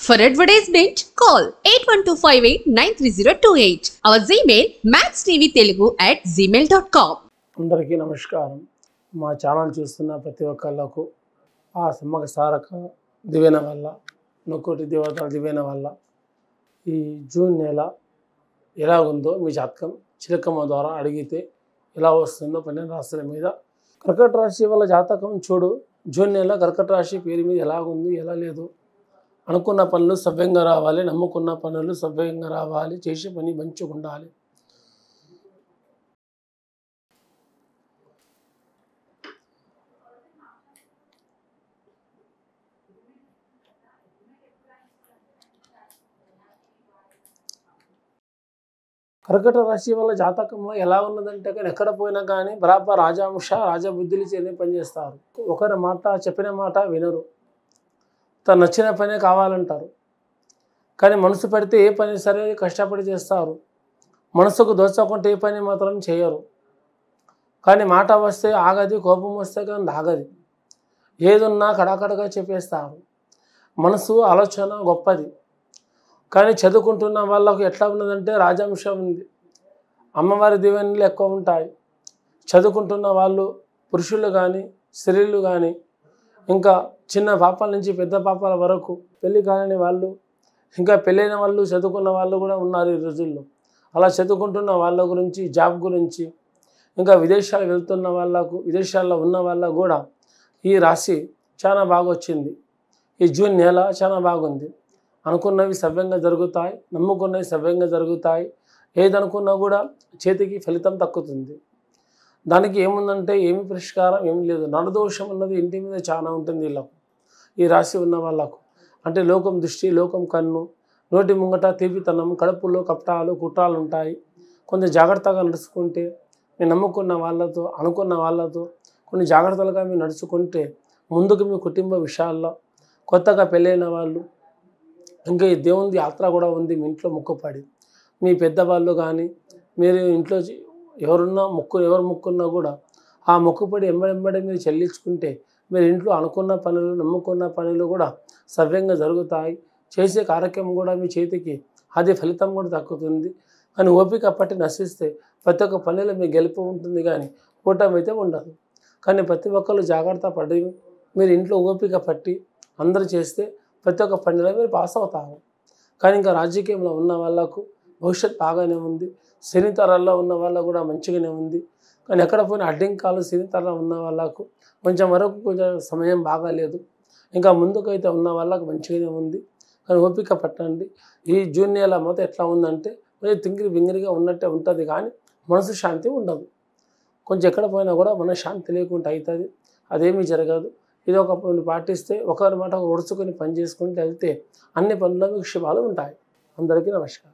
For advertisement, call 8125893028. Our Gmail maxtvtelugu@gmail.com. అందరికీ నమస్కారం. మా ఛానల్ చూస్తున్న ప్రతి ఒక్కళ్ళకు ఆ సమ్మక సారక దివెన వల్ల నొక్కోటి దేవతల దివెన వల్ల ఈ జూన్ నెల ఎలా ఉందో మీ జాతకం చిలకమ్మ ద్వారా అడిగితే ఎలా వస్తుందో 12 రాశుల మీద కర్కట రాశి వాళ్ళ జాతకం చూడు. జూన్ నెల కర్కట రాశి పేరు మీద ఎలా ఉంది ఎలా లేదు. అనుకున్న పనులు సవ్యంగా రావాలి, నమ్ముకున్న పనులు సవ్యంగా రావాలి, చేసే పని మంచిగా ఉండాలి. కర్కట రాశి వాళ్ళ జాతకంలో ఎలా ఉన్నదంటే కానీ ఎక్కడ పోయినా కానీ బరాబర్ రాజాంశ రాజబుద్ధులు చేనే పనిచేస్తారు. ఒకరి మాట చెప్పిన మాట వినరు, తను నచ్చిన పనే కావాలంటారు. కానీ మనసు పెడితే ఏ పని సరే కష్టపడి చేస్తారు. మనసుకు దోచకుంటే ఏ పని మాత్రం చేయరు. కానీ మాట వస్తే ఆగది, కోపం వస్తే కానీ ఆగది. ఏదున్నా కడాకడగా చెప్పేస్తారు. మనసు ఆలోచన గొప్పది. కానీ చదువుకుంటున్న వాళ్ళకు ఎట్లా ఉన్నదంటే రాజాంశం ఉంది, అమ్మవారి దీవెనలు ఎక్కువ ఉంటాయి. చదువుకుంటున్న వాళ్ళు పురుషులు కానీ స్త్రీలు కానీ ఇంకా చిన్న పాపాల నుంచి పెద్ద పాపాల వరకు పెళ్ళి కాని వాళ్ళు ఇంకా పెళ్ళైన వాళ్ళు చదువుకున్న వాళ్ళు కూడా ఉన్నారు ఈ రోజుల్లో. అలా చదువుకుంటున్న వాళ్ళ గురించి జాబ్ గురించి ఇంకా విదేశాలు వెళ్తున్న వాళ్ళకు విదేశాల్లో ఉన్న వాళ్ళకు కూడా ఈ రాశి చాలా బాగా వచ్చింది. ఈ జూన్ నెల చాలా బాగుంది. అనుకున్నవి సవ్యంగా జరుగుతాయి, నమ్ముకున్నవి సవ్యంగా జరుగుతాయి. ఏదనుకున్నా కూడా చేతికి ఫలితం దక్కుతుంది. దానికి ఏముందంటే ఏమి పరిష్కారం ఏమి లేదు. నరదోషం ఉన్నది ఇంటి మీద చాలా ఉంటుంది వీళ్ళకు, ఈ రాశి ఉన్న వాళ్ళకు. అంటే లోకం దృష్టి, లోకం కన్ను, నోటి ముంగట తీపితనం, కడుపులో కపటాలు కుట్రాలు ఉంటాయి. కొంచెం జాగ్రత్తగా నడుచుకుంటే మీరు నమ్ముకున్న వాళ్ళతో అనుకున్న వాళ్ళతో కొన్ని జాగ్రత్తలుగా మీరు నడుచుకుంటే ముందుకు మీ కుటుంబ విషయాల్లో కొత్తగా పెళ్ళైన వాళ్ళు ఇంకా ఈ దేవుని యాత్ర కూడా ఉంది. మీ ఇంట్లో మొక్కుపడి మీ పెద్దవాళ్ళు కానీ మీరు ఇంట్లో ఎవరు మొక్కున్నా కూడా ఆ మొక్కుపడి ఎంబడెంబడి మీరు చెల్లించుకుంటే మీరు ఇంట్లో అనుకున్న పనులు నమ్ముకున్న పనులు కూడా సవ్యంగా జరుగుతాయి. చేసే కార్యక్రమం కూడా మీ చేతికి అది ఫలితం కూడా దక్కుతుంది. కానీ ఓపిక పట్టి నశిస్తే ప్రతి ఒక్క పనిలో మీ గెలుపు ఉంటుంది కానీ ఓటమి అయితే ఉండదు. కానీ ప్రతి ఒక్కరు జాగ్రత్త పడి మీరు ఇంట్లో ఓపిక పట్టి అందరూ చేస్తే ప్రతి ఒక్క పనిలో మీరు పాస్ అవుతారు. కానీ ఇంకా రాజకీయంలో ఉన్న వాళ్ళకు భవిష్యత్ బాగానే ఉంది. శని తరాల్లో ఉన్న వాళ్ళకు కూడా మంచిగానే ఉంది. కానీ ఎక్కడ పోయిన అడ్డంకాలు శని తరాల్లో ఉన్న వాళ్ళకు కొంచెం సమయం బాగాలేదు. ఇంకా ముందుకైతే ఉన్న వాళ్ళకు మంచిగానే ఉంది. కానీ ఓపిక పట్టండి. ఈ జూన్ నెల మొత్తం ఎట్లా ఉందంటే కొంచెం తింగిరి బింగిరిగా ఉన్నట్టే ఉంటుంది కానీ మనసు శాంతి ఉండదు. కొంచెం ఎక్కడ పోయినా కూడా మన శాంతి లేకుండా అవుతుంది. అదేమీ జరగదు. ఇది ఒక పాటిస్తే ఒకరి మాట ఓడ్చుకొని పని చేసుకుంటూ వెళ్తే అన్ని పనుల్లో మీకు శుభాలు ఉంటాయి. అందరికీ నమస్కారం.